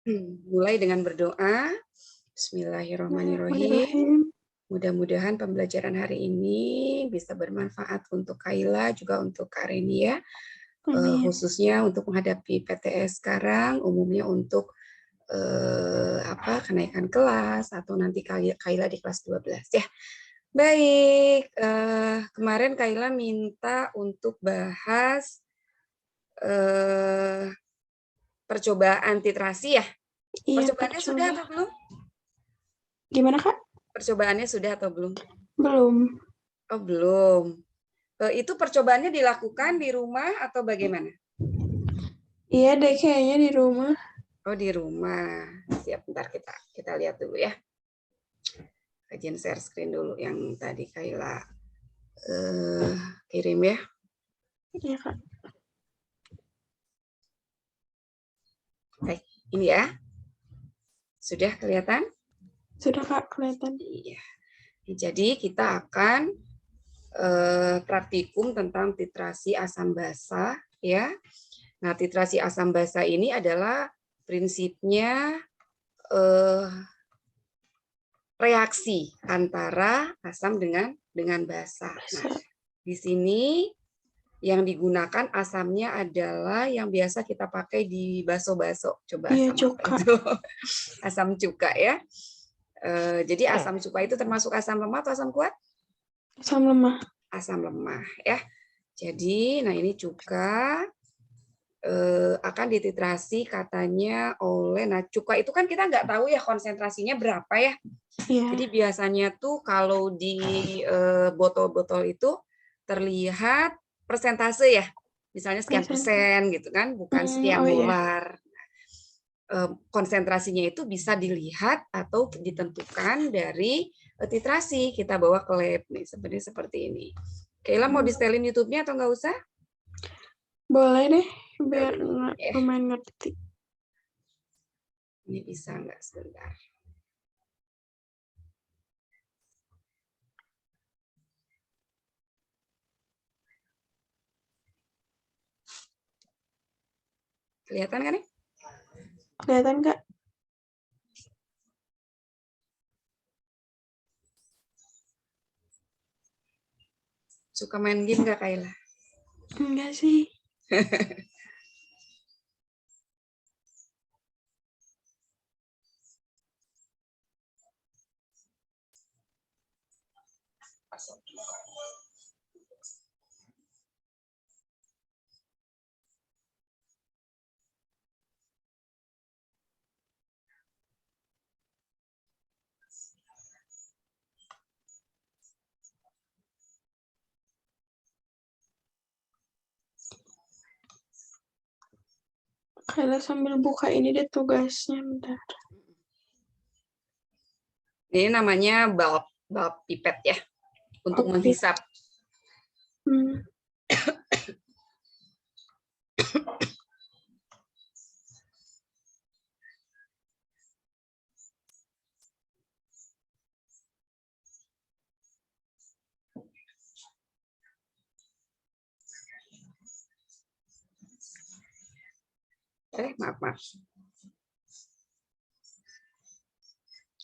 Mulai dengan berdoa. Bismillahirrahmanirrahim. Mudah-mudahan pembelajaran hari ini bisa bermanfaat untuk Kaila, juga untuk Kak Reni ya. Khususnya untuk menghadapi PTS sekarang, umumnya untuk kenaikan kelas, atau nanti Kaila di kelas 12 ya. Baik, kemarin Kaila minta untuk bahas percobaan titrasi ya. Iya, Percobaannya sudah atau belum? Gimana, Kak? Percobaannya sudah atau belum? Belum. Oh, belum. Itu percobaannya dilakukan di rumah atau bagaimana? Iya deh, kayaknya di rumah. Oh, di rumah. Siap, bentar kita lihat dulu ya. Kajian share screen dulu yang tadi Kaila kirim ya. Iya, Kak. Baik, ini ya. Sudah kelihatan? Sudah, Kak, kelihatan. Iya. Jadi kita akan praktikum tentang titrasi asam basa ya. Nah, titrasi asam basa ini adalah prinsipnya reaksi antara asam dengan basa. Nah, di sini yang digunakan asamnya adalah yang biasa kita pakai di bakso-bakso. Coba iya, asam cuka. apa itu? Asam cuka ya. Jadi asam cuka itu termasuk asam lemah atau asam kuat? Asam lemah. Asam lemah ya. Jadi, nah ini cuka akan dititrasi katanya oleh, nah cuka itu kan kita nggak tahu ya konsentrasinya berapa ya. Iya. Jadi biasanya tuh kalau di botol-botol itu terlihat persentase ya, misalnya sekian persen gitu kan, bukan sekian molar. Konsentrasinya itu bisa dilihat atau ditentukan dari titrasi. Kita bawa ke lab nih, seperti ini. Kayla mau di-setelin YouTube-nya atau nggak usah? Boleh deh, biar lumayan ngerti. Ini bisa nggak sebentar? Kelihatan kan nih? Kelihatan, Kak? Suka main game nggak, Kayla? Enggak sih. Kayla sambil buka ini deh tugasnya, bentar. Ini namanya bulb pipet ya, untuk menghisap. Maaf.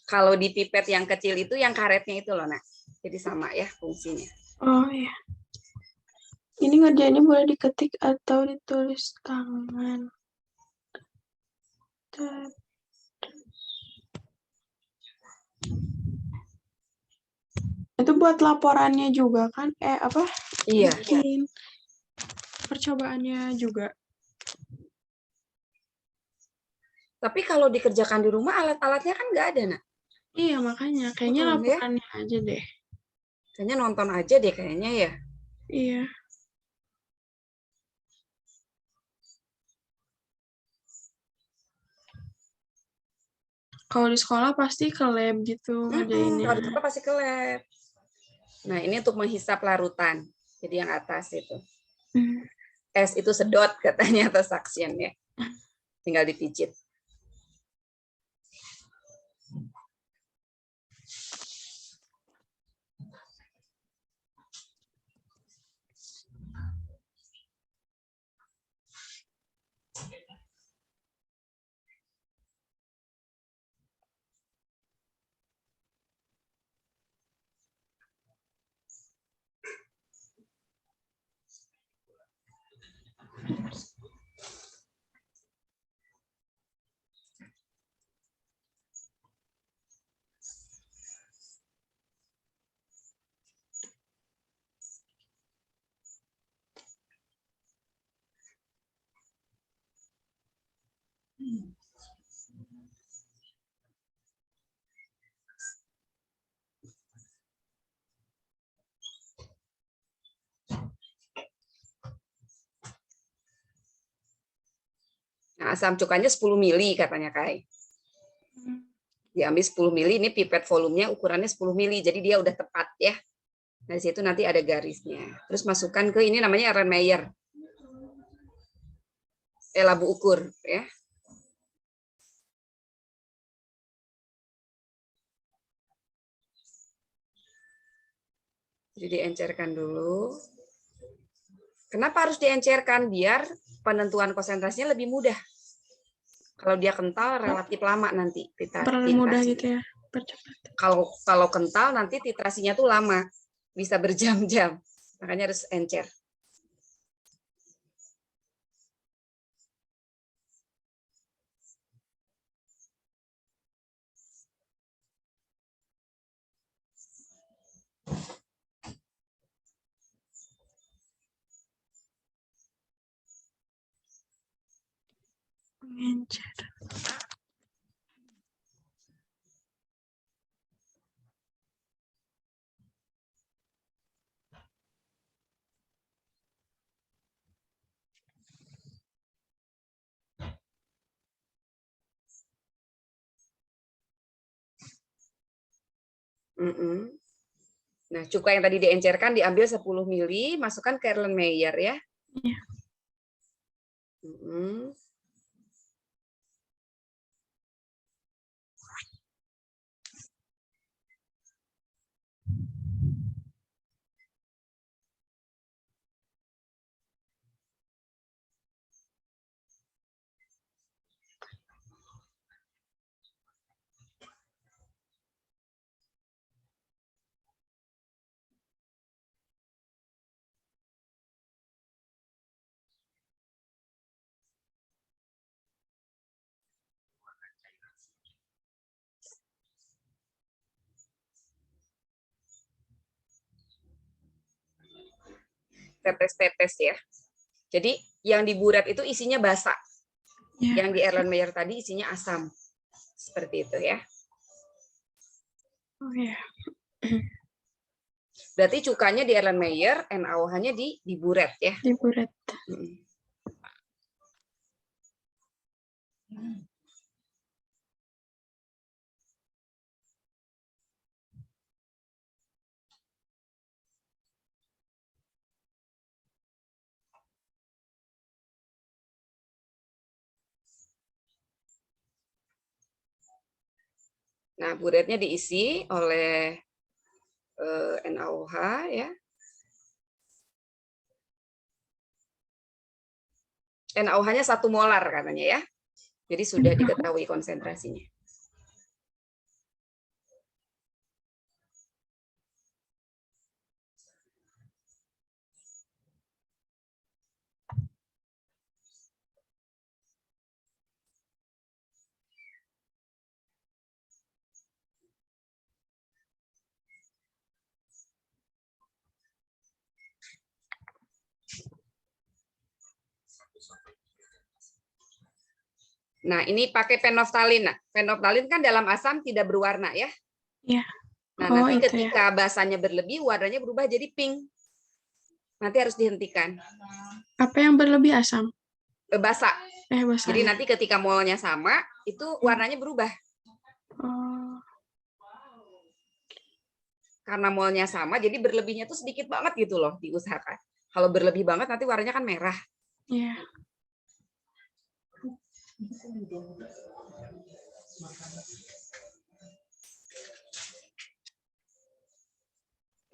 Kalau di pipet yang kecil itu yang karetnya itu loh, Nak. Jadi sama ya fungsinya. Oh iya. Ini ngerjainnya boleh diketik atau ditulis tangan. Itu buat laporannya juga kan? Iya. Bikin percobaannya juga. Tapi kalau dikerjakan di rumah, alat-alatnya kan nggak ada, Nak. Iya, makanya. Kayaknya laporannya aja deh. Kayaknya nonton aja deh kayaknya ya. Iya. Kalau di sekolah pasti ke lab gitu ngerjainnya. Kalau di sekolah pasti ke lab. Nah, ini untuk menghisap larutan. Jadi yang atas itu. S itu sedot katanya atau suction ya. Tinggal dipijit. Nah, asam cukanya 10 mili katanya Kai. Diambil 10 mili, ini pipet volumenya ukurannya 10 mili, jadi dia udah tepat ya. Nah, di situ nanti ada garisnya. Terus masukkan ke ini namanya Erlenmeyer. Labu ukur ya. Jadi diencerkan dulu. Kenapa harus diencerkan? Biar penentuan konsentrasinya lebih mudah. Kalau dia kental relatif lama nanti Terlalu mudah gitu ya, percepat. Kalau kental nanti titrasinya tuh lama, bisa berjam-jam. Makanya harus encer. Mengencer. Nah, cuka yang tadi diencerkan diambil 10 mili, masukkan ke Erlenmeyer ya. Iya. Tetes-tetes ya. Jadi yang di buret itu isinya basa. Ya. Yang di Erlenmeyer tadi isinya asam. Seperti itu ya. Oh ya. Berarti cukanya di Erlenmeyer, NaOH-nya di buret ya. Di buret. Nah, buretnya diisi oleh NaOH ya. NaOH-nya 1 molar katanya ya. Jadi sudah diketahui konsentrasinya. Nah, ini pakai fenolftalin. Nah, fenolftalin kan dalam asam tidak berwarna ya. Iya. Nah, Oh, nanti itu ketika basanya berlebih, warnanya berubah jadi pink. Nanti harus dihentikan. Apa yang berlebih asam? Basa. Basah. Jadi nanti ketika molnya sama, itu warnanya berubah. Oh. Karena molnya sama, jadi berlebihnya tuh sedikit banget gitu loh, diusahakan. Kalau berlebih banget nanti warnanya kan merah. Iya.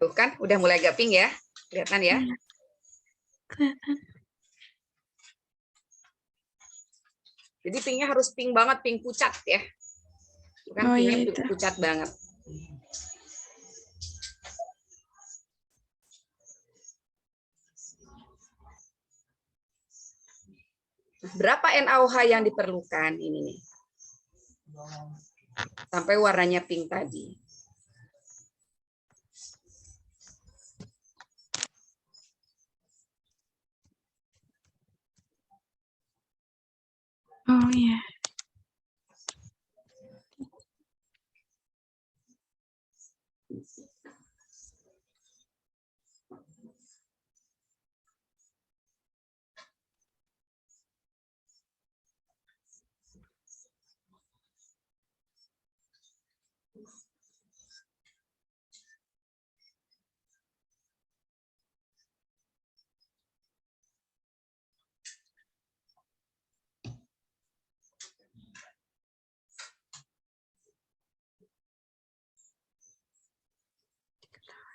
Tuh kan, udah mulai agak pink ya. Kelihatan ya? Iya. Kelihatan. Jadi pinknya harus pink banget, pink pucat ya. Bukan Oh, pinknya iya itu. pucat banget. Berapa NaOH yang diperlukan ini nih? Sampai warnanya pink tadi. Oh iya.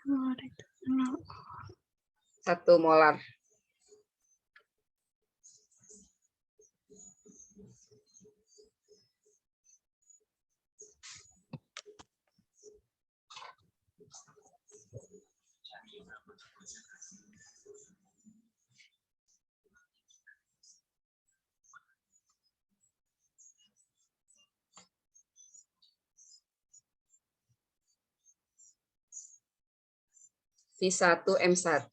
1 molar. V1M1.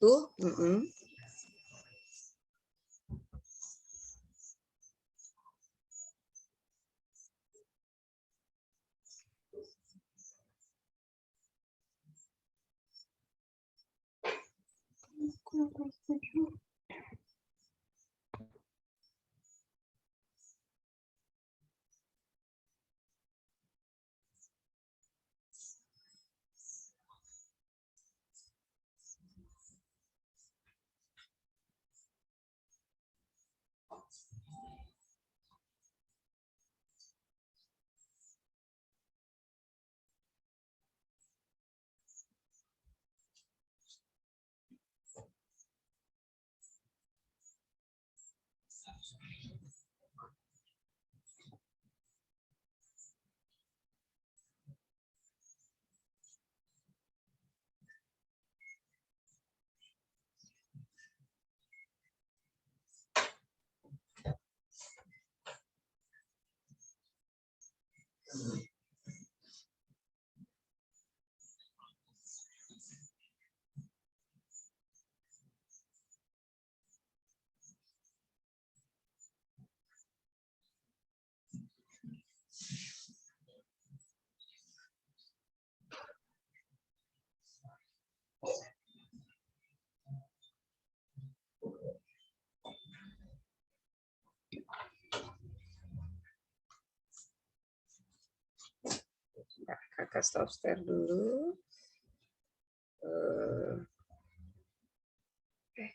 Kakak stop share dulu.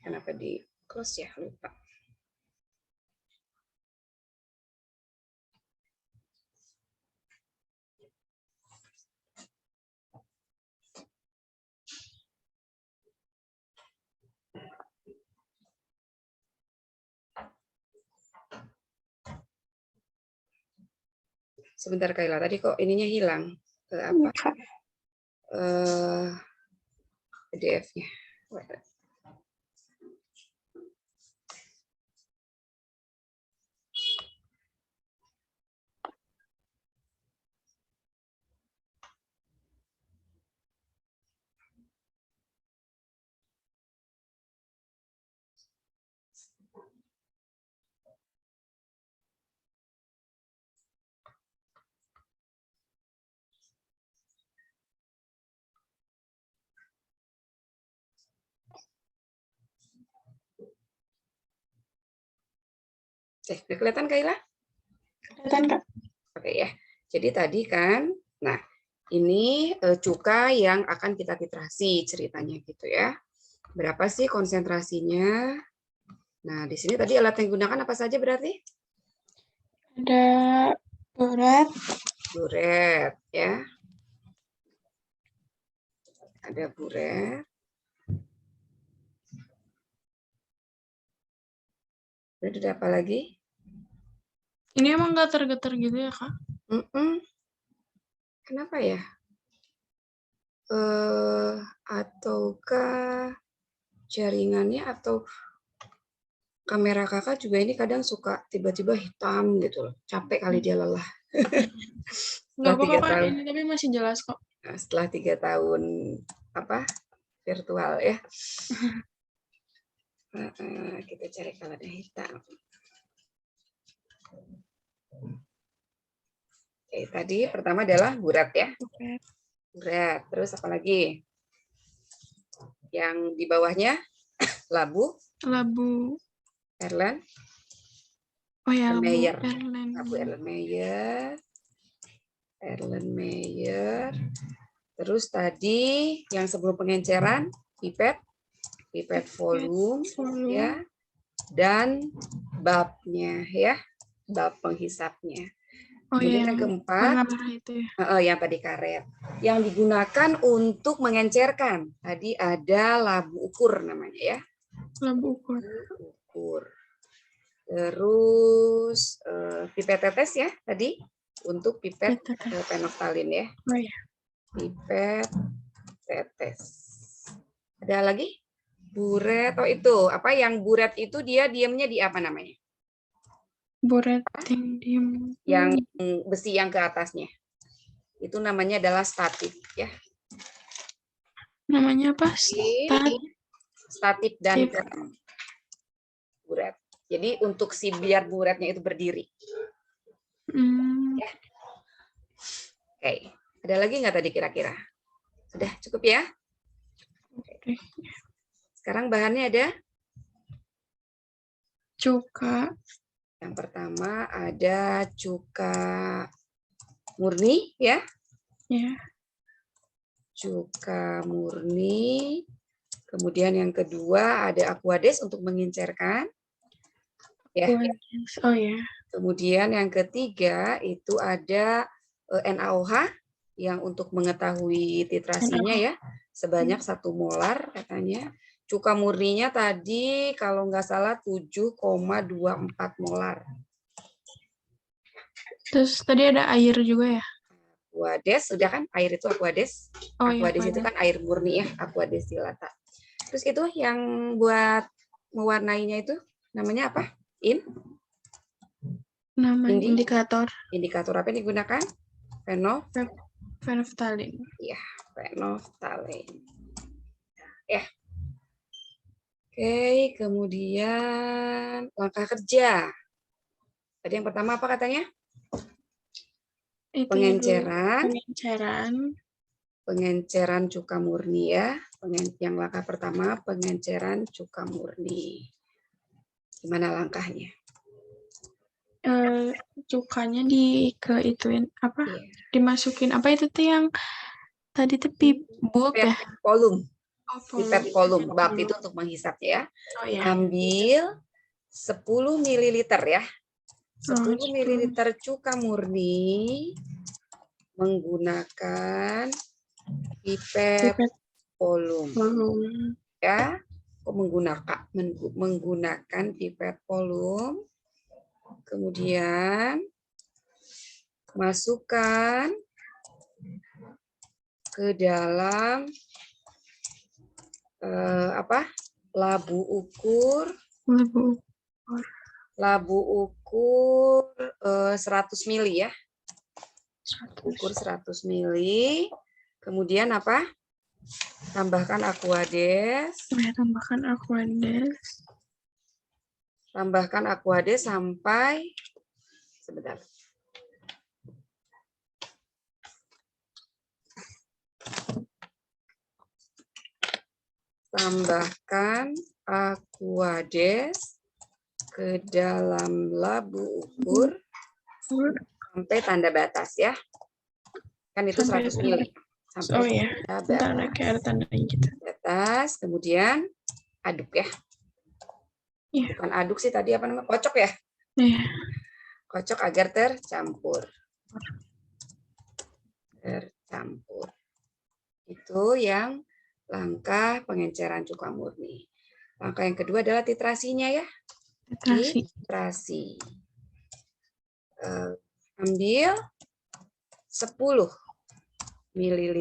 Kenapa di close ya? Lupa. Sebentar Kayla, tadi kok ininya hilang. Apa? PDF-nya. Udah kelihatan Kayla? Kelihatan, Kak. Oke ya. Jadi tadi kan, nah ini cuka yang akan kita titrasi ceritanya gitu ya. Berapa sih konsentrasinya? Nah, di sini tadi alat yang digunakan apa saja berarti? Ada buret. Buret ya. Ada buret. Ada apa lagi? Ini emang getar-getar gitu ya, Kak? Kenapa ya? Ataukah jaringannya atau kamera kakak juga ini kadang suka tiba-tiba hitam gitu loh. Capek kali dia lelah. Nggak apa-apa, Kak. Ini tapi masih jelas kok. Nah, setelah 3 tahun virtual ya. Kita cari kalanya hitam. Oke, tadi pertama adalah buret ya. Buret. Terus apa lagi? Yang di bawahnya labu. Labu. Erlen. Oh ya, labu Meyer. Erlen. Labu Erlen Meyer. Erlen Meyer. Terus tadi yang sebelum pengenceran pipet volume ya, dan babnya ya, bab penghisapnya. Oh Kemudian iya, yang keempat, warna merah itu ya. yang tadi karet. Yang digunakan untuk mengencerkan. Tadi ada labu ukur namanya ya. Labu ukur. Labu ukur. Terus pipet tetes ya tadi untuk pipet penoftalin ya. Oh iya. Pipet tetes. Ada lagi? Buret. Oh itu apa yang buret itu dia diamnya di apa namanya? Buret yang diem. Yang besi yang ke atasnya. Itu namanya adalah statif ya. Namanya apa? Statif dan buret. Jadi untuk si biar buretnya itu berdiri. Ya. Oke, ada lagi nggak tadi kira-kira? Sudah cukup ya? Oke. Sekarang bahannya ada? Cuka. Yang pertama ada cuka murni ya. Ya. Cuka murni. Kemudian yang kedua ada aquades untuk mengincerkan. Ya. Oh ya. Kemudian yang ketiga itu ada NaOH yang untuk mengetahui titrasinya ya, sebanyak 1 molar katanya. Cuka murninya tadi kalau nggak salah 7,24 molar. Terus tadi ada air juga ya? Aquades, sudah kan? Air itu aquades. Oh, Aquades iya, itu kan air murni ya, aquades dilata. Terus itu yang buat mewarnainya itu namanya apa? Namanya indikator. Indikator apa yang digunakan? Fenolphthalein. Ya, fenolphthalein. Ya. Oke, kemudian langkah kerja. Tadi yang pertama apa katanya? Pengenceran cuka murni ya. Yang langkah pertama pengenceran cuka murni. Gimana langkahnya? Cukanya ituin apa? Yeah. Dimasukin apa itu tuh yang tadi tuh bulb ya? Kolum. Pipet kolum. Bab itu untuk menghisap ya. Oh, yeah. Ambil 10 ml ya. 10 ml cuka murni menggunakan pipet kolum. Ya, menggunakan pipet kolum. Kemudian masukkan ke dalam labu ukur 100 ml ya. Ukur 100 ml. Kemudian apa? Tambahkan aquades. Tambahkan aquades sampai sebentar. Tambahkan aquades ke dalam labu ukur sampai tanda batas ya. Kan itu 100 ml. Sampai tanda batas. Kemudian aduk ya. Bukan aduk sih tadi apa namanya? Kocok ya? Kocok agar tercampur. Itu yang langkah pengenceran cuka murni. Langkah yang kedua adalah titrasinya ya. Titrasi. Ambil 10 ml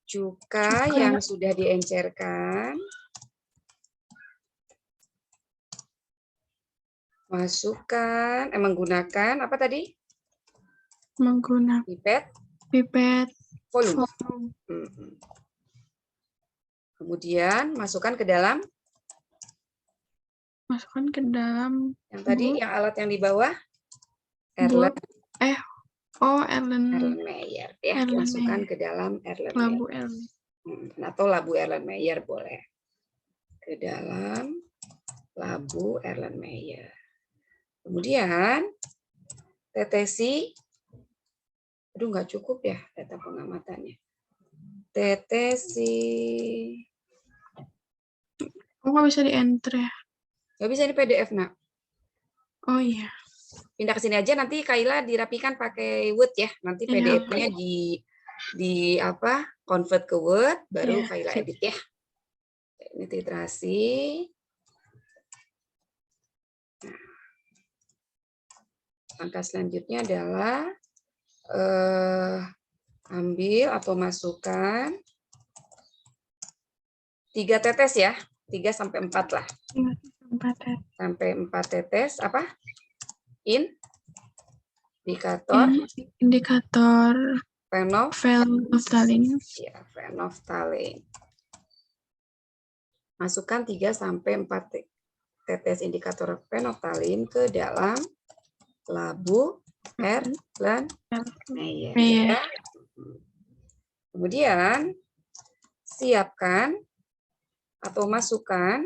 cuka yang sudah diencerkan. Masukkan, menggunakan apa tadi? Menggunakan pipet kolum. Kemudian masukkan ke dalam. Yang tadi yang alat yang di bawah. Erlenmeyer ya. Masukkan ke dalam Erlenmeyer. Atau labu Erlenmeyer boleh. Ke dalam labu Erlenmeyer. Kemudian tetesi. Aduh, nggak cukup ya data pengamatannya. Tetesi. Nggak bisa di enter ya? Nggak bisa di PDF, nak. Oh iya. pindah ke sini aja, nanti Kaila dirapikan pakai Word ya. Nanti PDF-nya di apa? Convert ke Word, baru Kaila edit ya. Ini titrasi. Nah, langkah selanjutnya adalah ambil atau masukkan 3 tetes ya, 3 sampai 4 lah. 4 sampai 4 tetes apa? Indikator phenolphthalein. Ya, phenolphthalein. Masukkan 3 sampai 4 tetes indikator phenolphthalein ke dalam labu Erlenmeyer. Ya. Kemudian siapkan atau masukkan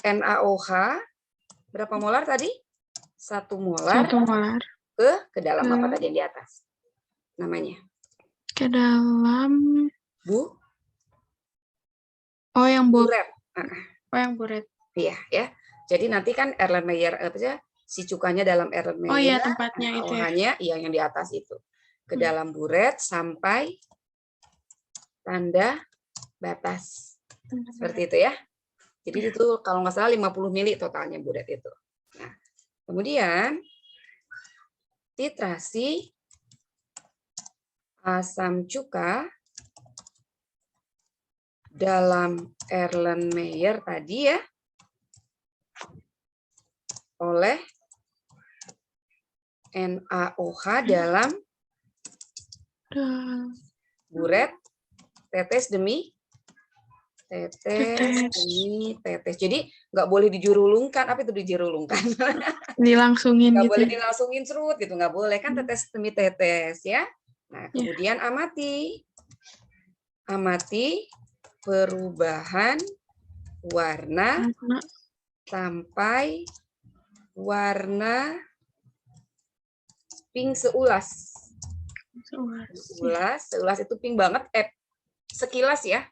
NaOH berapa molar tadi? 1 molar. 1 molar. Ke dalam apa tadi yang di atas? Namanya? Ke dalam yang buret. Oh, yang buret. Iya, ya. Jadi nanti kan Erlenmeyer apa sih? Si cukanya dalam Erlenmeyer. Oh iya, tempatnya itu ya. OH-nya yang di atas itu. Ke dalam buret sampai tanda batas. Seperti itu ya. Jadi itu kalau nggak salah 50 mili totalnya buret itu. Nah, kemudian titrasi asam cuka dalam Erlenmeyer tadi ya oleh NaOH dalam buret tetes demi tetes. Jadi nggak boleh dijurulungkan. Apa itu dijurulungkan? Dilangsungin nggak gitu. boleh dilangsungin serut gitu, nggak boleh kan, tetes demi tetes ya. Nah kemudian amati perubahan warna sampai warna pink seulas. Seulas itu pink banget, sekilas ya,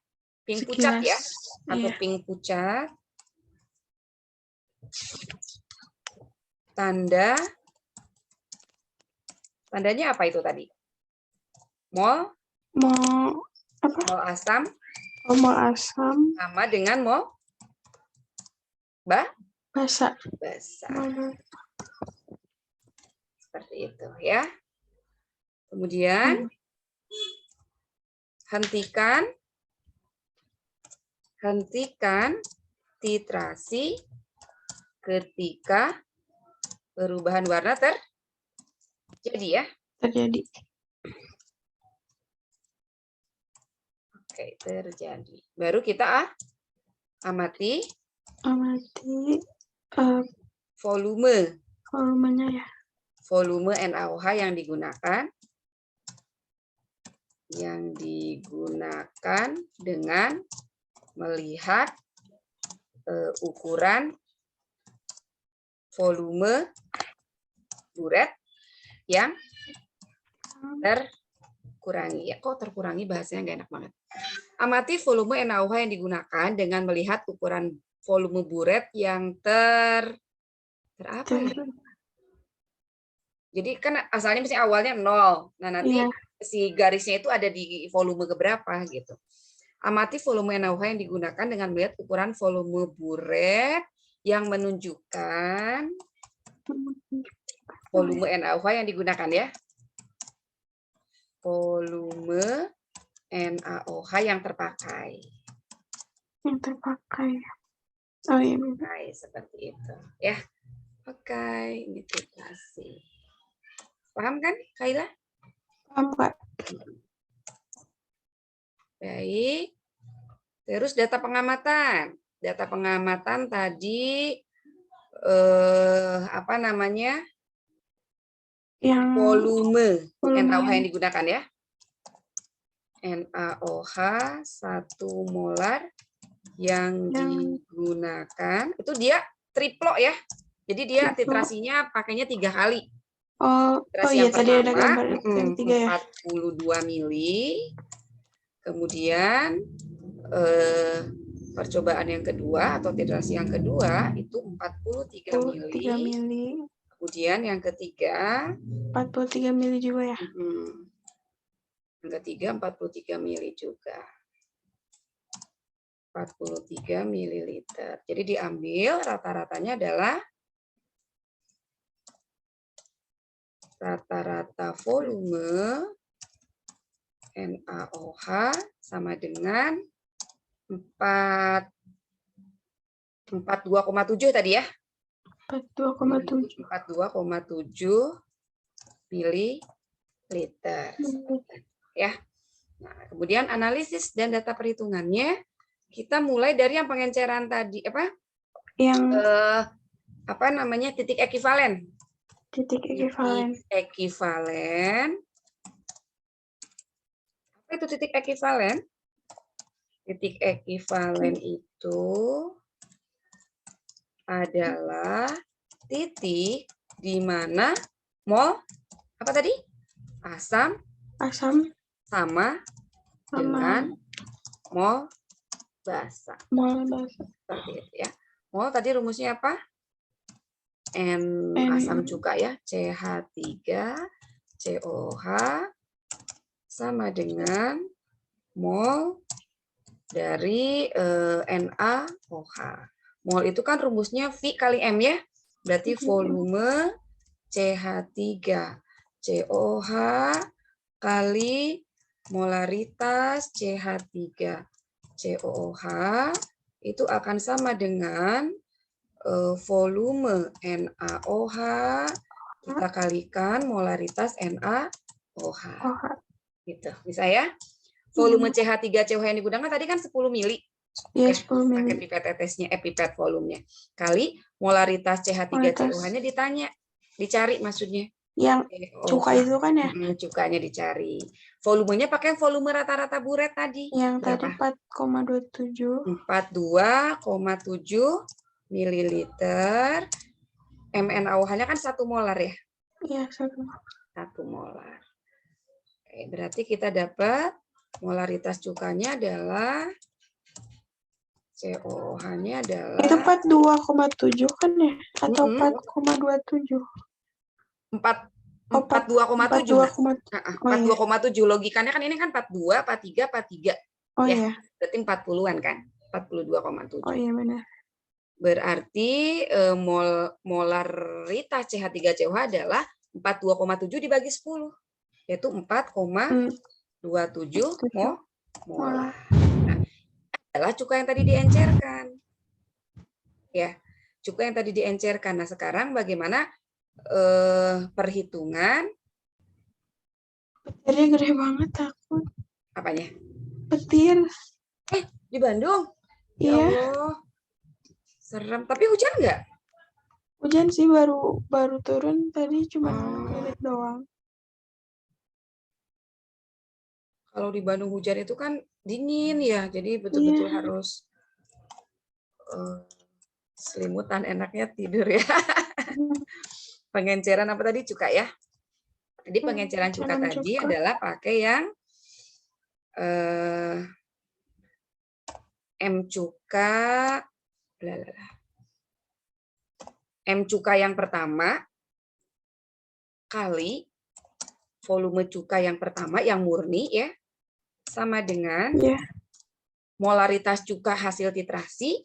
pink pucat ya, atau pink pucat. Tandanya apa itu tadi? Mol asam. Mol asam sama dengan mol basa. Seperti itu ya. Kemudian hentikan titrasi ketika perubahan warna terjadi ya. Terjadi. Oke, terjadi. Baru kita amati volumenya ya. Volume NaOH yang digunakan dengan melihat ukuran volume buret yang terkurangi. Ya, kok terkurangi bahasanya nggak enak banget. Amati volume NaOH yang digunakan dengan melihat ukuran volume buret yang apa ya? Jadi kan asalnya mesti awalnya 0. Nah, nanti si garisnya itu ada di volume keberapa gitu. Amati volume NaOH yang digunakan dengan melihat ukuran volume buret yang menunjukkan volume NaOH yang digunakan ya. Volume NaOH yang terpakai. Oh iya. Seperti itu ya. Oke, ini titrasi. Paham kan, Kaila? Paham, Kak. Baik. Terus data pengamatan. Data pengamatan tadi apa namanya? Yang volume NaOH yang digunakan ya. NaOH 1 molar yang digunakan itu dia triplo ya. Jadi dia titrasinya pakainya 3 kali. Iya tadi ada gambar 42 mili. Kemudian percobaan yang kedua atau titrasi yang kedua itu 43 mili. Kemudian yang ketiga 43 mili juga ya. Yang ketiga 43 mili juga. 43 mililiter. Jadi diambil rata-ratanya adalah rata-rata volume NaOH sama dengan 42,7 tadi ya. 42,7 mililiter. Ya. Nah, kemudian analisis dan data perhitungannya kita mulai dari yang pengenceran tadi titik ekivalen. Titik ekivalen. Apa itu titik ekivalen? Titik ekivalen itu adalah titik di mana mol apa tadi? Asam sama dengan mol basa. Seperti itu ya. Mol tadi rumusnya apa? N asam cuka ya, CH3COH sama dengan mol dari NaOH. Mol itu kan rumusnya V kali M ya. Berarti volume CH3COH kali molaritas CH3COH itu akan sama dengan volume NaOH kita kalikan molaritas NaOH. Gitu. Bisa ya? Volume CH3COH yang digunakan tadi kan 10 mili. Iya, 10 mili. Pakai pipet tetesnya, pipet volumenya. Kali molaritas CH3COH-nya dicari maksudnya. Yang cuka itu kan ya? Cukanya dicari. Volumenya pakai volume rata-rata buret tadi. Yang berapa? Tadi 42,7 mililiter. MnAOH-nya kan 1 molar ya? Iya, 1 molar. Oke, berarti kita dapat molaritas cukanya adalah COH-nya adalah itu 42,7 kan ya? Atau 4,27? 42,7. Logikanya kan ini kan 42, 43, 43. Oh ya. iya. Berarti 40-an kan? 42,7. Oh iya benar. Berarti molaritas CH3COH adalah 42,7 dibagi 10. Yaitu 4,27 molar. Nah, adalah cuka yang tadi diencerkan. Ya, cuka yang tadi diencerkan. Nah, sekarang bagaimana perhitungan? Petirnya gede banget, takut. Apanya? Petir. Di Bandung? Ya Iya. Allah. Serem. Tapi hujan nggak? Hujan sih baru turun tadi cuma ngeliat doang. Kalau di Bandung hujan itu kan dingin ya, jadi betul-betul harus selimutan enaknya tidur ya. Pengenceran apa tadi? Cuka ya. Jadi pengenceran cuka tadi adalah pakai yang M cuka yang pertama kali volume cuka yang pertama yang murni ya sama dengan molaritas cuka hasil titrasi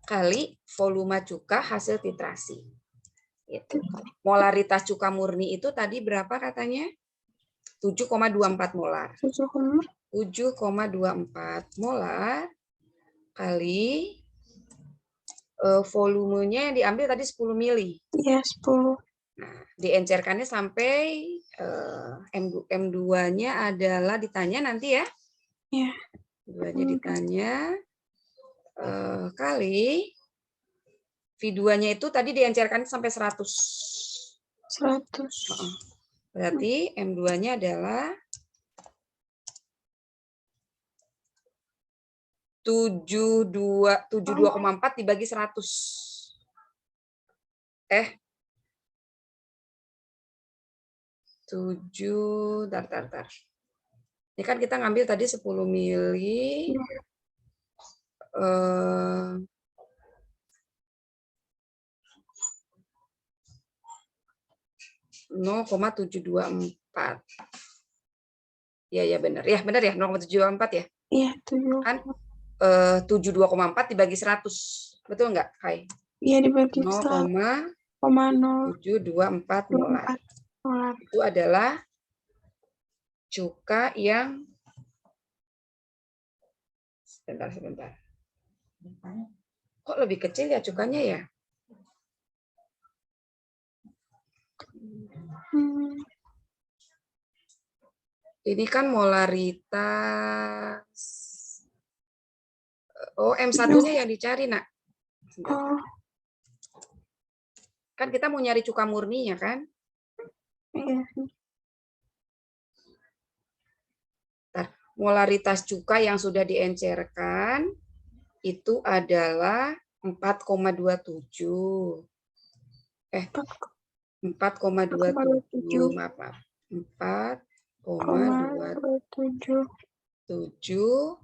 kali volume cuka hasil titrasi. Itu. Molaritas cuka murni itu tadi berapa katanya? 7,24 molar. 7,24 molar kali volumenya yang diambil tadi 10 mili. Iya, 10. Nah, diencerkannya sampai M2-nya adalah ditanya nanti ya. Iya. M2-nya ditanya kali V2-nya itu tadi diencerkan sampai 100. 100. Berarti M2-nya adalah 72,4 dibagi 100. 7, tar. Ini kan kita ngambil tadi 10 mili. 0,724. Ya benar ya 0,724 ya. Iya 7. Kan 72,4 dibagi 100, betul nggak Kai? Iya dibagi 0,724 molar. Itu adalah cuka yang sebentar. Kok lebih kecil ya cukanya ya? Ini kan molaritas. Oh, M1-nya yang dicari, Nak. Oh. Kan kita mau nyari cuka murninya, kan? Iya. Molaritas cuka yang sudah diencerkan itu adalah 4,27. 4,27. Maaf. 4,27.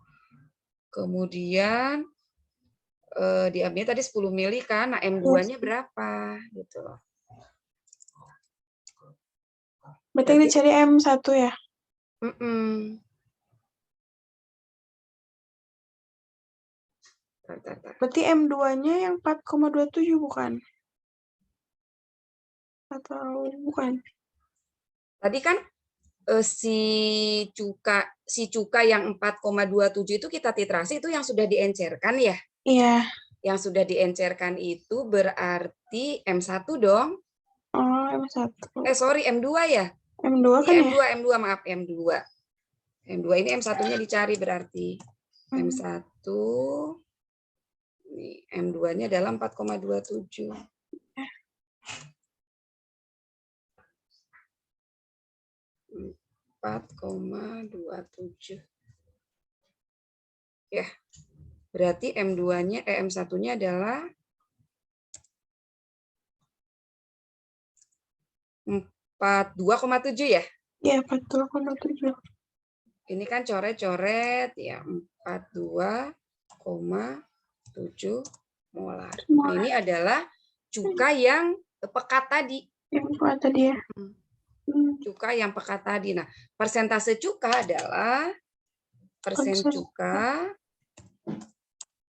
Kemudian diambil tadi 10 mili kan, nah M2-nya berapa gitu loh. Berarti ini cari M1 ya? Berarti M2-nya yang 4,27 bukan? Atau bukan? Tadi kan si cuka yang 4,27 itu kita titrasi itu yang sudah diencerkan ya? Iya. Yang sudah diencerkan itu berarti M1 dong. Oh, M1. Sorry, M2 ya? M2 kan M2, ya? M2, maaf, M2. M2 ini M1-nya dicari berarti. M1, M2-nya adalah 4,27. Ya, berarti M2-nya, M1-nya adalah 42,7 ya? Iya, 42,7. Ini kan coret-coret ya, 42,7 molar. Nah, ini adalah cuka yang pekat tadi. Yang pekat tadi ya. Cuka yang pekat tadi. Nah, persentase cuka adalah persen cuka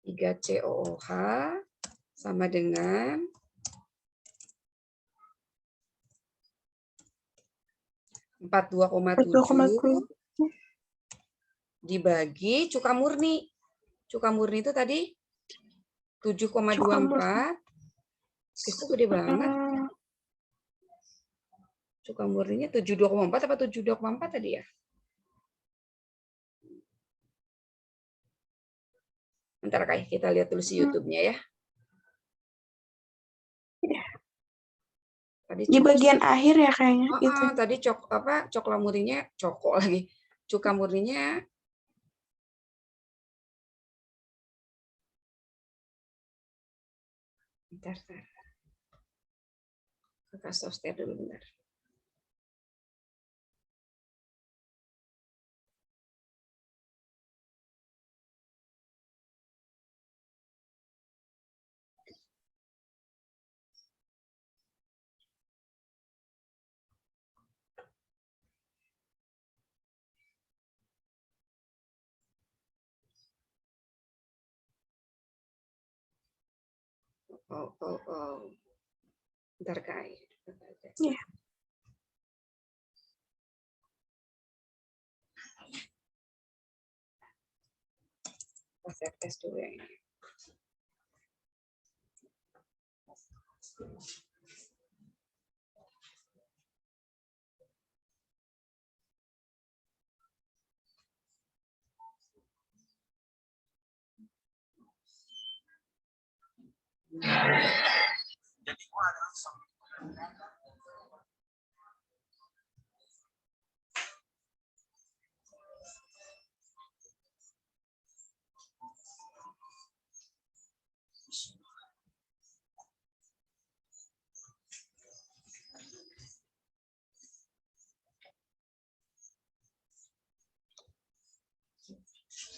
3COOH sama dengan 42,7 dibagi cuka murni. Cuka murni itu tadi 7,24. Itu gede banget. Cuka murninya 72,4 apa 72,4 tadi ya? Bentar Kak, kita lihat dulu si YouTube-nya ya. Tadi di bagian akhir ya kayaknya gitu. Tadi coklat murninya lagi. Cuka murninya bentar. Kakak software dulu bentar. Oh. Bentar Kak. Iya. Kita tes dulu ya ini.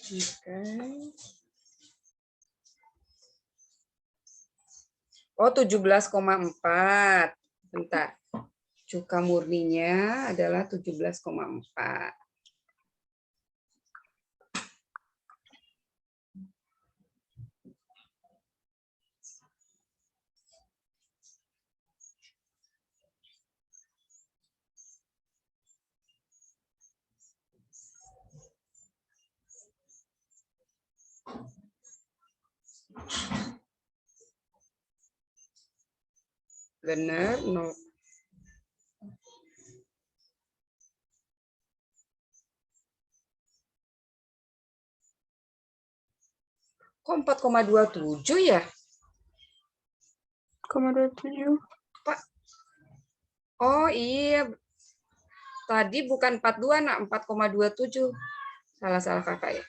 Okay. Oh, 17,4. Bentar. Cuka murninya adalah 17,4. Benar, 0. Kok 4,27 ya? 4,27. Pak. Oh iya. Tadi bukan 42, nak 4,27. Salah kakak ya.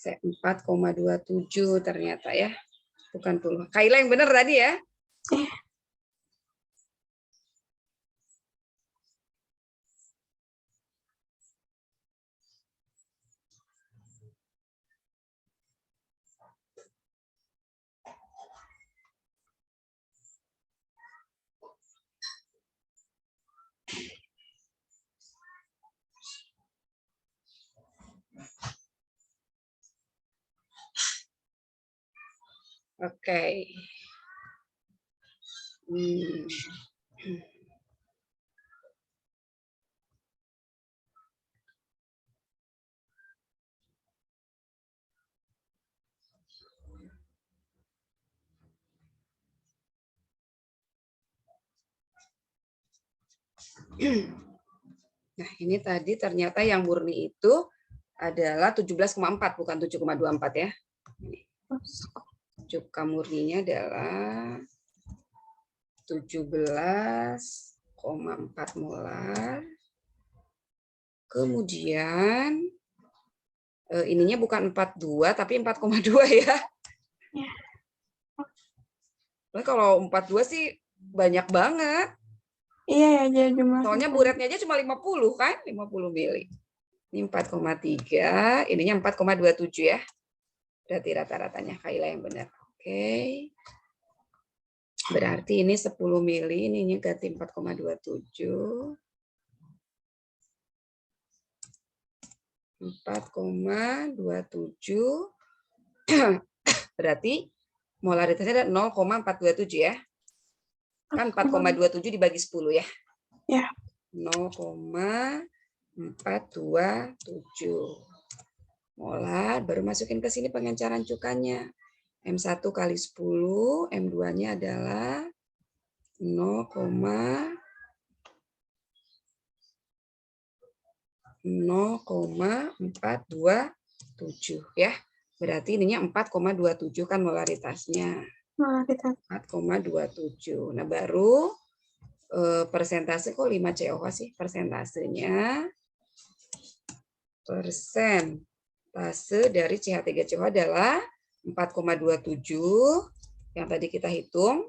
4,27 ternyata ya. Bukan puluh. Kaila yang benar tadi ya? Oke. Nah, ini tadi ternyata yang murni itu adalah 17,4 bukan 7,24 ya. Cuka murninya adalah 17,4 molar. Kemudian ininya bukan 42 tapi 4,2 ya. Nah, kalau 42 sih banyak banget. Iya ya, jumlah. Soalnya buretnya aja cuma 50 kan, 50 mili. Ini 4,3, ininya 4,27 ya. Berarti rata-ratanya Kaila yang benar. Oke. Berarti ini 10 mili, ininya ganti 4,27. 4,27. Berarti molaritasnya ada 0,427 ya. Kan 4,27 dibagi 10 ya. Ya. 0,427 molar, baru masukin ke sini pengencaran cukanya. M1 kali 10, M2-nya adalah 0,427 ya. Berarti ininya 4,27 kan molaritasnya. 4,27. Nah, baru persentase kok 5 COH sih persentasenya. Persentase dari CH3COH adalah 4,27 yang tadi kita hitung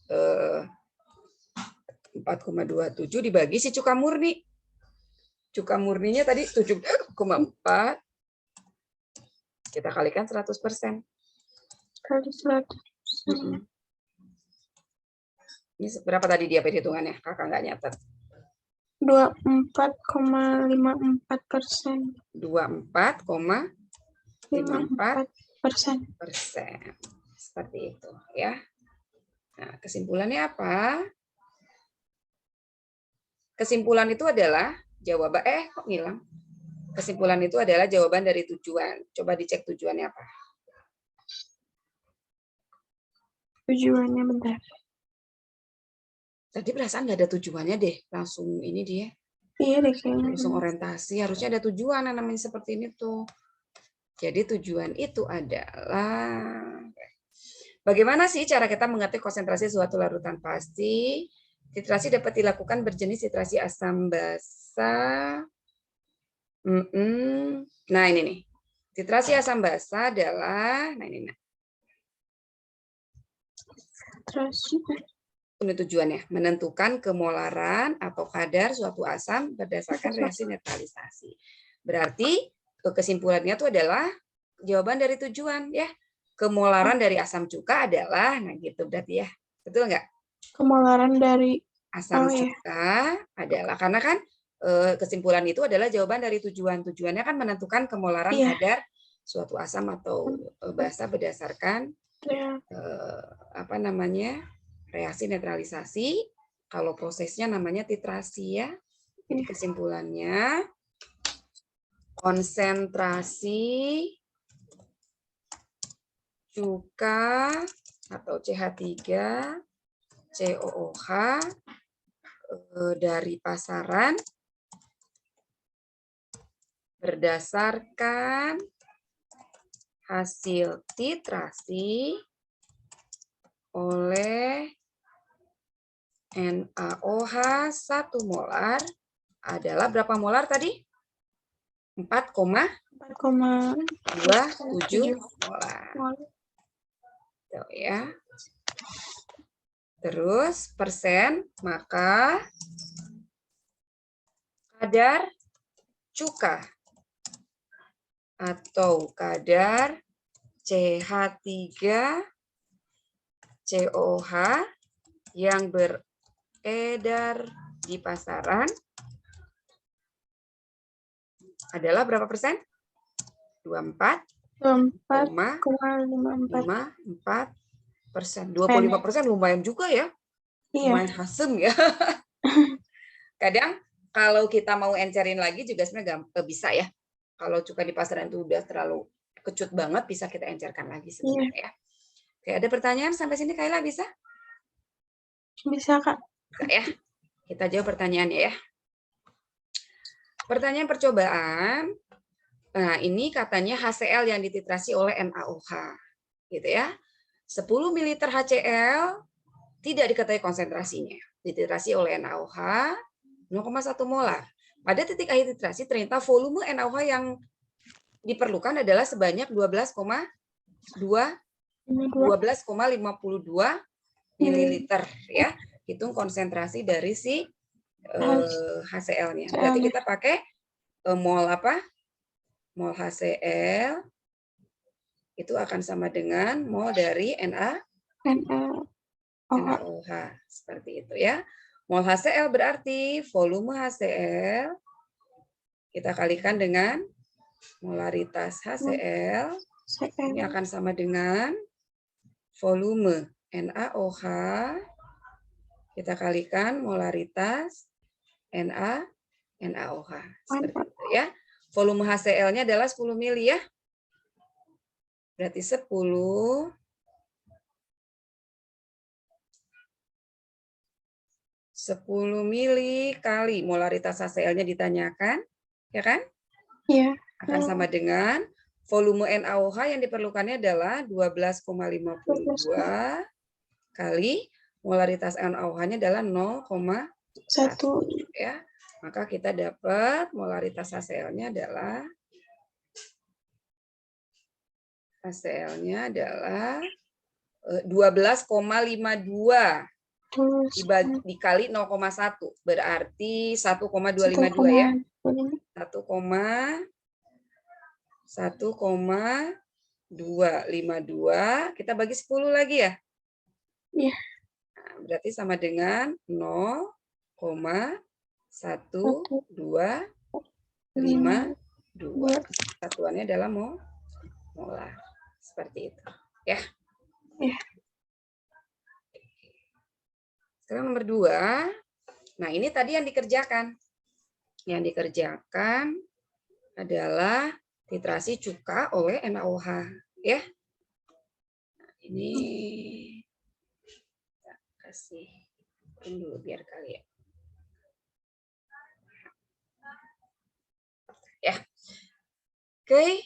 4,27 dibagi si cuka murni. Cuka murninya tadi 7,4. Kita kalikan 100%. Kali 100%. Ini berapa tadi dia perhitungannya? Kakak nggak nyatet. 24,54%. 24,54%. Seperti itu ya. Nah, kesimpulannya apa? Kesimpulan itu adalah jawaban kok ngilang? Kesimpulan itu adalah jawaban dari tujuan. Coba dicek tujuannya apa? Tujuannya bentar. Tadi perasaan nggak ada tujuannya deh. Langsung ini dia. Iya deh kayaknya. Langsung orientasi. Harusnya ada tujuan namanya seperti ini tuh. Jadi tujuan itu adalah bagaimana sih cara kita mengerti konsentrasi suatu larutan pasti? Titrasi dapat dilakukan berjenis titrasi asam basa. Nah ini nih. Titrasi asam basa adalah, nah ini. Ini tujuannya, menentukan kemolaran atau kadar suatu asam berdasarkan reaksi netralisasi. Berarti kesimpulannya itu adalah jawaban dari tujuan ya. kemolaran dari asam cuka adalah, nah gitu berarti ya. Betul nggak? Kemolaran dari Asam cuka adalah, karena kan kesimpulan itu adalah jawaban dari tujuan. Tujuannya kan menentukan kemolaran kadar suatu asam atau basa berdasarkan apa namanya, reaksi netralisasi. Kalau prosesnya namanya titrasi ya. Jadi kesimpulannya konsentrasi cuka atau CH3 COOH dari pasaran berdasarkan hasil titrasi oleh NaOH 1 molar adalah berapa molar tadi? 4,27 molar. Tuh ya. Terus persen, maka kadar cuka atau kadar CH3 COOH yang beredar di pasaran adalah berapa persen? 24,54%. 25% lumayan juga ya. Lumayan hasem ya. Kadang kalau kita mau encerin lagi juga sebenarnya bisa ya. Kalau cuka di pasaran itu udah terlalu kecut banget, bisa kita encerkan lagi sebenarnya ya. Oke, ada pertanyaan sampai sini Kayla bisa? Bisa, Kak. Bisa ya. Kita jawab pertanyaannya ya. Pertanyaan percobaan. Nah, ini katanya HCl yang dititrasi oleh NaOH. Gitu ya. 10 ml HCl tidak diketahui konsentrasinya. Dititrasi oleh NaOH 0,1 molar. Pada titik akhir titrasi ternyata volume NaOH yang diperlukan adalah sebanyak 12,52 ml ya. Hitung konsentrasi dari si HCl-nya. Berarti kita pakai mol apa? Mol HCl itu akan sama dengan mol dari NaOH. Seperti itu ya. Mol HCl berarti volume HCl kita kalikan dengan molaritas HCl. Ini akan sama dengan volume NaOH kita kalikan molaritas NaOH. Seperti itu ya. Volume HCl-nya adalah 10 mili ya. Berarti 10 mili kali molaritas HCl-nya ditanyakan, ya kan? Iya. Akan sama dengan volume NaOH yang diperlukannya adalah 12,52 kali molaritas NaOH-nya adalah 0,1 ya. Maka kita dapat molaritas HCl-nya adalah 12,52 dikali 0,1 berarti 1,252 ya. 1,252 kita bagi 10 lagi ya. Iya. Nah, berarti sama dengan 0,1252. Satuannya adalah molar. Seperti itu. Ya. Iya. Sekarang nomor 2. Nah, ini tadi yang dikerjakan. Yang dikerjakan adalah titrasi cuka oleh NaOH. Ya. Nah, ini kita kasih dulu biar kali ya. Ya. Oke.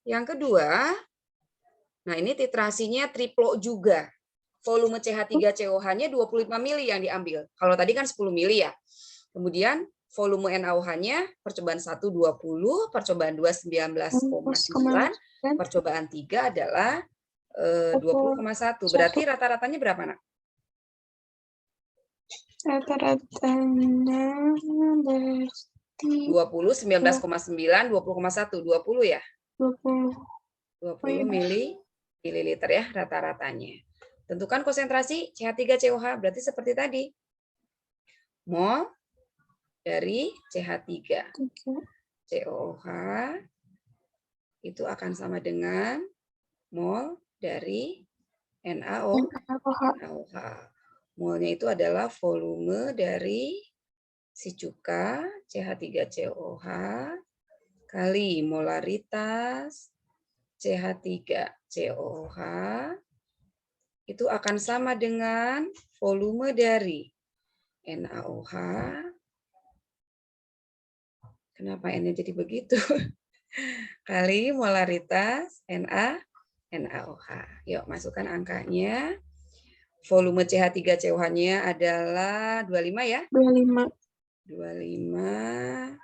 Yang kedua, nah ini titrasinya triplo juga. Volume CH3COH-nya 25 mili yang diambil. Kalau tadi kan 10 mili ya. Kemudian volume NaOH-nya percobaan 1 20, percobaan 2 19,9, percobaan 3 adalah 20,1. Berarti rata-ratanya berapa, Nak? Rata-ratanya berarti 20, 19,9, 20,1, 20 ya? 20. 20 mililiter ya rata-ratanya. Tentukan konsentrasi CH3COH, berarti seperti tadi. Mol dari CH3. COH itu akan sama dengan mol dari NaOH. Molnya itu adalah volume dari si cuka CH3COH kali molaritas CH3COH itu akan sama dengan volume dari NaOH. Kenapa N-nya jadi begitu? Kali molaritas NaOH. Yuk, masukkan angkanya. Volume CH3COH-nya adalah 25 ya? 25. 25.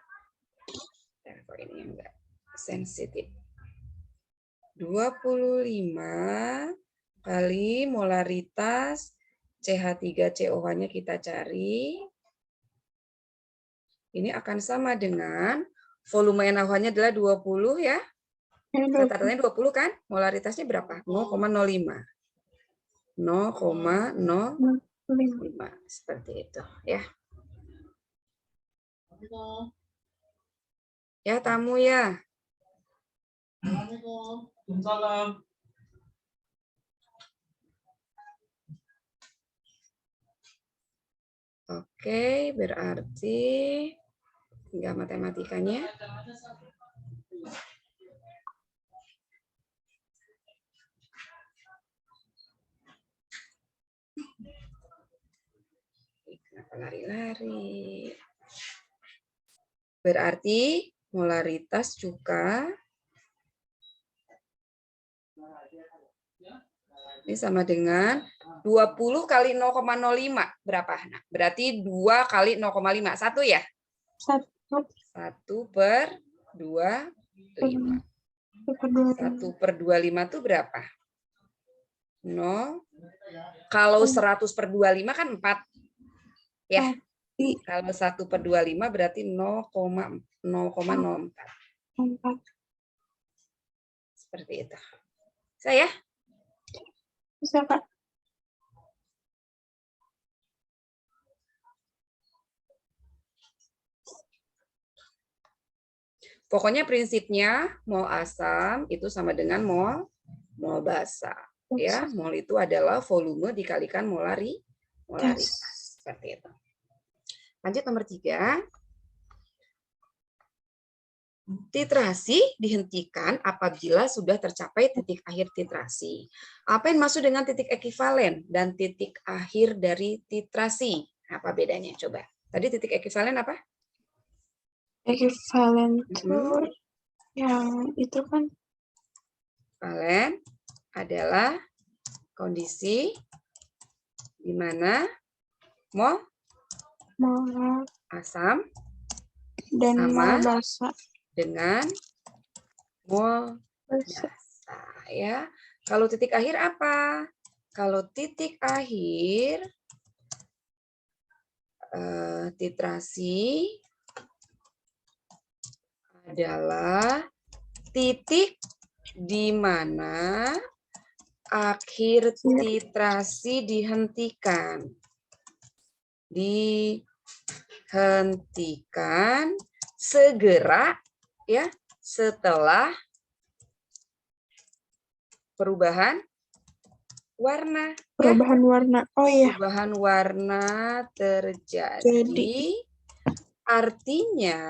Kok ini enggak sensitif. 25 kali molaritas CH3COH-nya kita cari. Ini akan sama dengan volume NaOH-nya adalah 20 ya. Rata-ratanya 20 kan? Molaritasnya berapa? 0,05. 0,05 seperti itu ya. Ya tamu ya. Waalaikumsalam. Oke, berarti tinggal matematikanya. Kenapa lari-lari? Berarti molaritas cuka ini sama dengan 20 kali 0,05. Berapa? Nah, berarti 2 kali 0,5. 1 ya? 1 per 25. 1 per 25 itu berapa? 0. Kalau 100 per 25 kan 4. Ya. Kalau 1 per 25 berarti 0,04. Seperti itu. Saya? Bisa, Kak. Pokoknya prinsipnya mol asam itu sama dengan mol basa. Ya, mol itu adalah volume dikalikan molaritas. Seperti itu. Lanjut nomor 3. Titrasi dihentikan apabila sudah tercapai titik akhir titrasi. Apa yang maksud dengan titik ekivalen dan titik akhir dari titrasi? Apa bedanya? Coba. Tadi titik ekivalen apa? Ekivalen itu yang itu kan. Ekivalen adalah kondisi di mana mol asam dan sama mol basa dengan mol basa ya. Kalau titik akhir apa? Kalau titik akhir titrasi adalah titik di mana akhir titrasi dihentikan. Dihentikan segera ya setelah perubahan warna. Warna. Oh iya. Perubahan warna terjadi. Artinya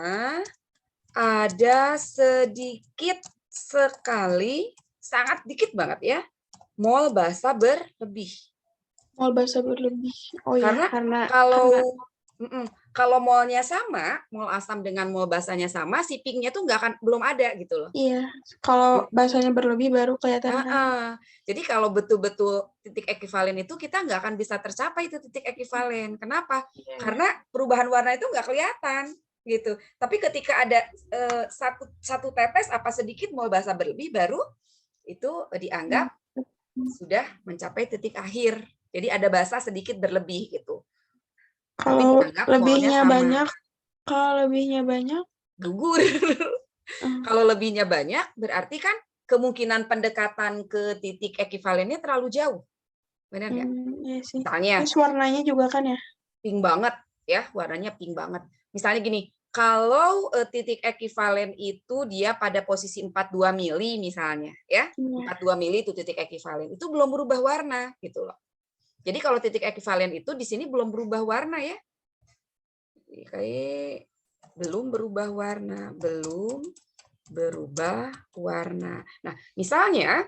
ada sedikit sekali, sangat dikit banget ya, mol basa berlebih. Mol basa berlebih. Oh iya, karena kalau molnya sama, mol asam dengan mol basanya sama, si pink-nya tuh belum ada gitu loh. Iya, kalau basanya berlebih baru kelihatan. Jadi kalau betul-betul titik ekivalen itu kita nggak akan bisa tercapai itu titik ekivalen. Kenapa? Karena perubahan warna itu nggak kelihatan gitu. Tapi ketika ada satu tetes apa sedikit mol basa berlebih, baru itu dianggap sudah mencapai titik akhir. Jadi ada basa sedikit berlebih gitu. Kalau lebihnya banyak, gugur. Kalau lebihnya banyak berarti kan kemungkinan pendekatan ke titik ekivalennya terlalu jauh. Benar nggak? Iya sih. Misalnya, terus warnanya juga kan ya? Pink banget, ya, warnanya pink banget. Misalnya gini, kalau titik ekivalen itu dia pada posisi 42 mili misalnya, ya, 42 mili itu titik ekivalen, itu belum berubah warna, gitu loh. Jadi kalau titik ekivalen itu di sini belum berubah warna ya. Kayak belum berubah warna, belum berubah warna. Nah, misalnya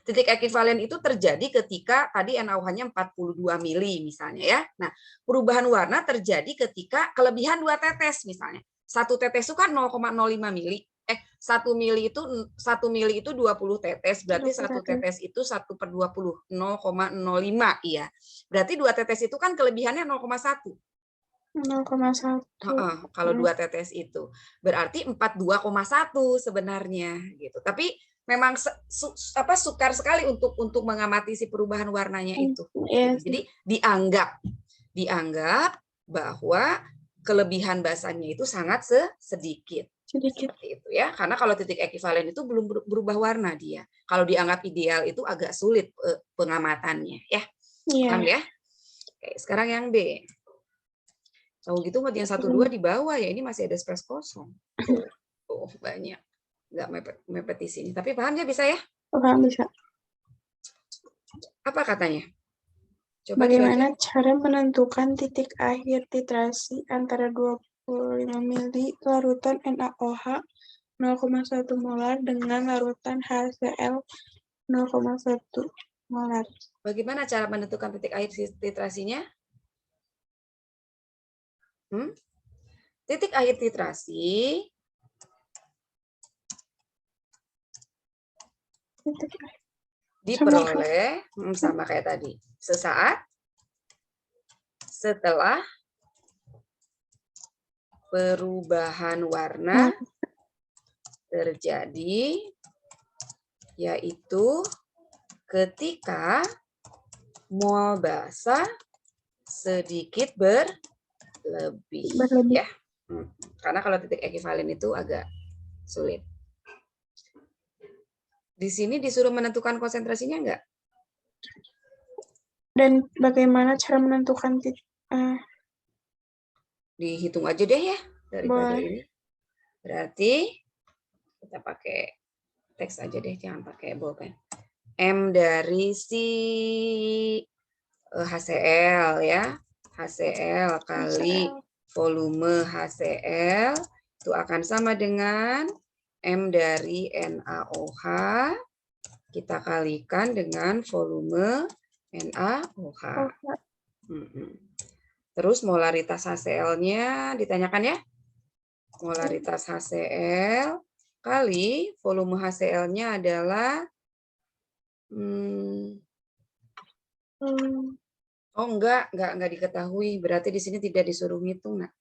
titik ekivalen itu terjadi ketika tadi NaOH-nya 42 mili misalnya ya. Nah, perubahan warna terjadi ketika kelebihan 2 tetes misalnya. 1 tetes itu kan 0,05 mili. 1 mili itu 20 tetes, berarti 1 tetes itu 1/20, 0,05 iya. Berarti 2 tetes itu kan kelebihannya 0,1. 0,1. Kalau 2 tetes itu berarti 42,1 sebenarnya gitu. Tapi memang sukar sekali untuk mengamati si perubahan warnanya itu. Jadi dianggap bahwa kelebihan basanya itu sangat sedikit. Seperti itu ya. Karena kalau titik ekivalen itu belum berubah warna dia. Kalau dianggap ideal itu agak sulit pengamatannya ya. Paham ya? Oke, sekarang yang B. Kalau gitu yang 1-2 di bawah ya, ini masih ada space kosong. Oh, banyak. Nggak mepet di sini. Tapi paham ya, bisa ya? Paham, bisa. Apa katanya? Coba bagaimana cara menentukan titik akhir titrasi antara 25 mili larutan NaOH 0,1 molar dengan larutan HCl 0,1 molar. Bagaimana cara menentukan titik akhir titrasinya? Titik akhir titrasi diperoleh sama kayak tadi, sesaat setelah perubahan warna terjadi, yaitu ketika mol basa sedikit berlebih. Ya. Karena kalau titik ekivalen itu agak sulit. Di sini disuruh menentukan konsentrasinya enggak? Dan bagaimana cara menentukan titik? Dihitung aja deh ya daripada ini. Berarti kita pakai teks aja deh, jangan pakai bolpen. M dari si HCl ya. HCl kali volume HCl itu akan sama dengan M dari NaOH kita kalikan dengan volume NaOH. Terus molaritas HCl-nya ditanyakan ya. Molaritas HCl kali volume HCl-nya adalah oh enggak diketahui. Berarti di sini tidak disuruh ngitung, Nak.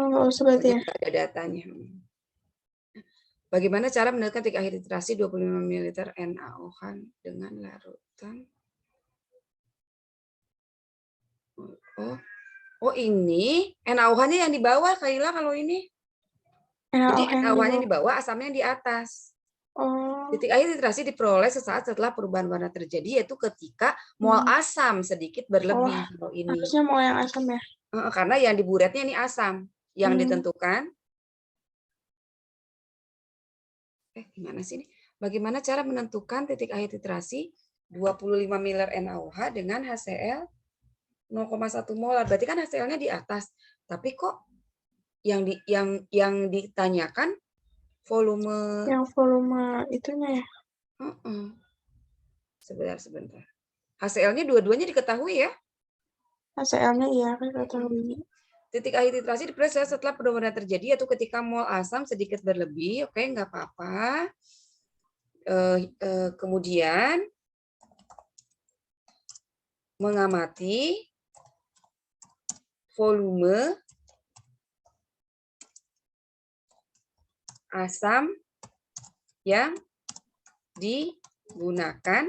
Oh, seperti ya. Tidak ada datanya. Bagaimana cara menentukan titik akhir titrasi 25 ml NaOH dengan larutan? Oh ini NaOH-nya yang di bawah, Kaila, kalau ini. Jadi NaOH-nya di bawah, asamnya yang di atas. Titik akhir titrasi diperoleh sesaat setelah perubahan warna terjadi, yaitu ketika mol asam sedikit berlebih. Kalau ini. Harusnya mol yang asam ya? Karena yang di buretnya ini asam. Yang ditentukan. Gimana sih ini? Bagaimana cara menentukan titik akhir titrasi 25 ml NaOH dengan HCl 0,1 molar. Berarti kan HCl-nya di atas. Tapi kok yang ditanyakan volume. Yang volume itunya ya? Sebentar. HCl-nya dua-duanya diketahui ya? HCl-nya iya, diketahui. Titik akhir titrasi diperoleh setelah perubahan terjadi, yaitu ketika mol asam sedikit berlebih. Oke, nggak apa-apa. Kemudian mengamati volume asam yang digunakan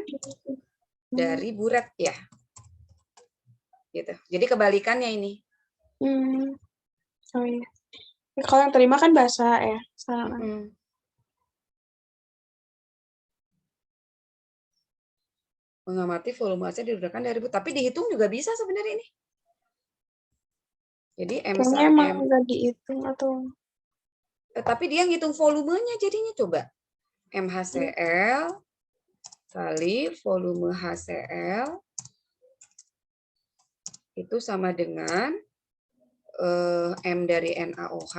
dari buret ya. Gitu. Jadi kebalikannya ini. Oh iya. Kalau yang terima kan basa ya. Mengamati volume AC digunakan dari tapi dihitung juga bisa sebenarnya ini. Jadi Kayaknya emang nggak dihitung atau tapi dia ngitung volumenya jadinya coba. MHCl kali volume HCl itu sama dengan M dari NaOH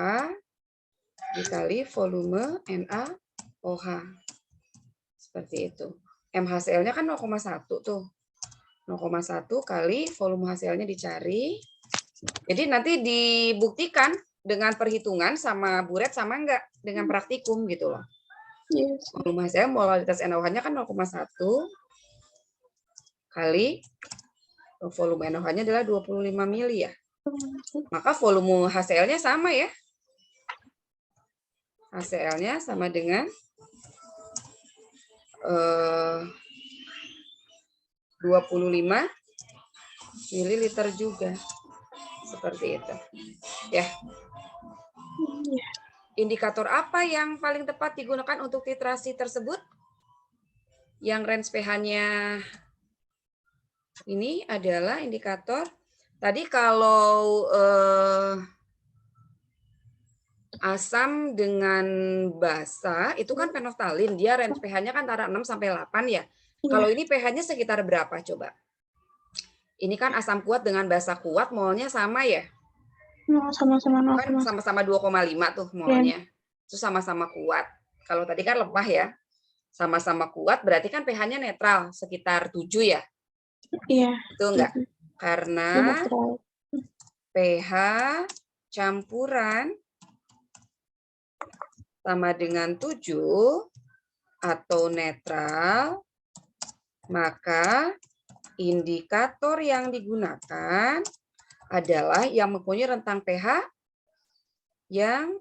dikali volume NaOH. Seperti itu. MHCl-nya kan 0,1 tuh. 0,1 kali volume HCl-nya dicari. Jadi nanti dibuktikan dengan perhitungan sama buret sama enggak dengan praktikum gitu loh. yes. Volume HCl molaritas NaOH-nya kan 0,1 kali volume NaOH-nya adalah 25 mili ya. Maka volume HCl-nya sama ya. HCl-nya sama dengan 25 mililiter juga. Seperti itu. Ya. Indikator apa yang paling tepat digunakan untuk titrasi tersebut? Yang range pH-nya ini adalah indikator. Tadi kalau asam dengan basa itu kan fenolftalin, dia range pH-nya kan antara 6 sampai 8 ya. Kalau ini pH-nya sekitar berapa coba? Ini kan asam kuat dengan basa kuat, molnya sama ya? Sama-sama Kan sama-sama 2,5 tuh molnya. Itu sama-sama kuat. Kalau tadi kan lemah ya. Sama-sama kuat berarti kan pH-nya netral, sekitar 7 ya? Iya. Itu enggak? Karena pH campuran sama dengan 7 atau netral, maka indikator yang digunakan adalah yang mempunyai rentang pH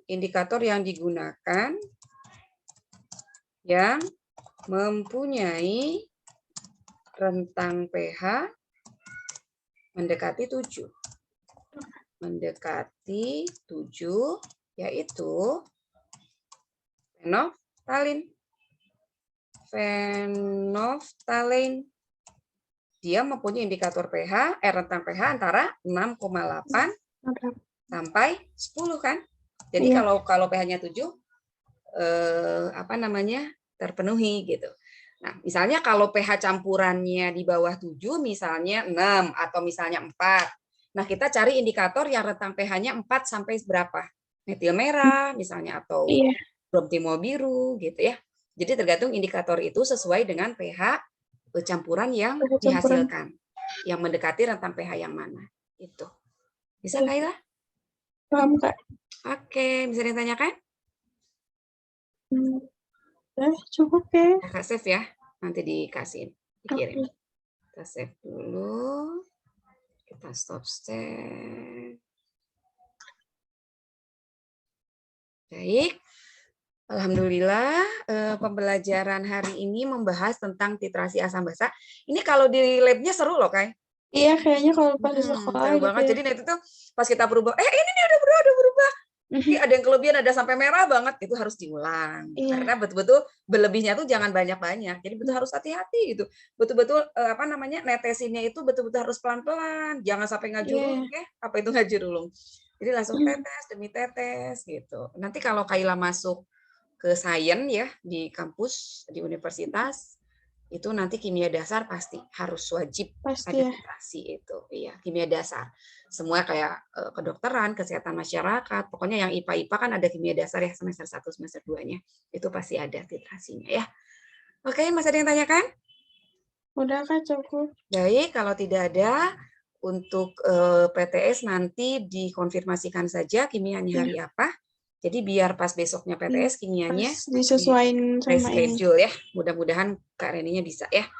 indikator yang digunakan yang mempunyai rentang pH mendekati 7. Mendekati 7 yaitu fenolftalin. Fenolftalin. Dia mempunyai indikator pH, rentang pH antara 6,8 sampai 10 kan. Jadi kalau pH-nya 7 terpenuhi gitu. Nah, misalnya kalau pH campurannya di bawah 7 misalnya 6 atau misalnya 4. Nah, kita cari indikator yang rentang pH-nya 4 sampai berapa? Metil merah misalnya atau bromtimol biru gitu ya. Jadi tergantung indikator itu sesuai dengan pH campuran yang dihasilkan. Yang mendekati rentang pH yang mana. Itu. Bisa Kaila? Paham, Kak. Oke, bisa ditanyakan? Cukup ya. Kakak save ya. Nanti dikasih, dikirim. Kita save dulu. Kita stop share. Baik. Alhamdulillah, pembelajaran hari ini membahas tentang titrasi asam basa. Ini kalau di lab-nya seru loh, Kai. Iya, kayaknya kalau pas di sekolah seru gitu banget. ya. Jadi nanti tuh pas kita berubah, ini nih udah berubah. Ada yang kelebihan, ada sampai merah banget, itu harus diulang. Karena betul-betul berlebihnya tuh jangan banyak-banyak. Jadi betul harus hati-hati gitu. Betul-betul netesinnya itu betul-betul harus pelan-pelan. Jangan sampai ngajurulung ya. Apa itu ngajurulung? Jadi langsung tetes demi tetes gitu. Nanti kalau Kaila masuk ke sains ya di kampus di universitas itu nanti kimia dasar pasti harus wajib ada titrasi itu. Iya, kimia dasar. Semua kayak kedokteran, kesehatan masyarakat, pokoknya yang IPA kan ada kimia dasar ya semester 1, semester 2-nya. Itu pasti ada titrasinya ya. Oke, masih ada yang tanyakan? Udah Kak, cukup. Baik, kalau tidak ada untuk PTS nanti dikonfirmasikan saja kimianya hari apa. Jadi biar pas besoknya PTS kimianya disesuaikan sama schedule ya. Mudah-mudahan Kak Reninya bisa ya.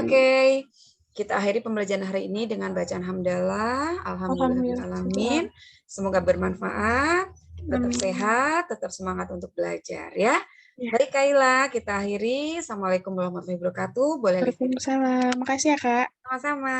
Oke. Kita akhiri pembelajaran hari ini dengan bacaan hamdalah. Alhamdulillahirrahmanirrahim. Semoga bermanfaat. Tetap sehat, tetap semangat untuk belajar ya. Baik Kaila, kita akhiri. Assalamualaikum warahmatullahi wabarakatuh. Boleh. Waalaikumsalam. Makasih ya Kak. Sama-sama.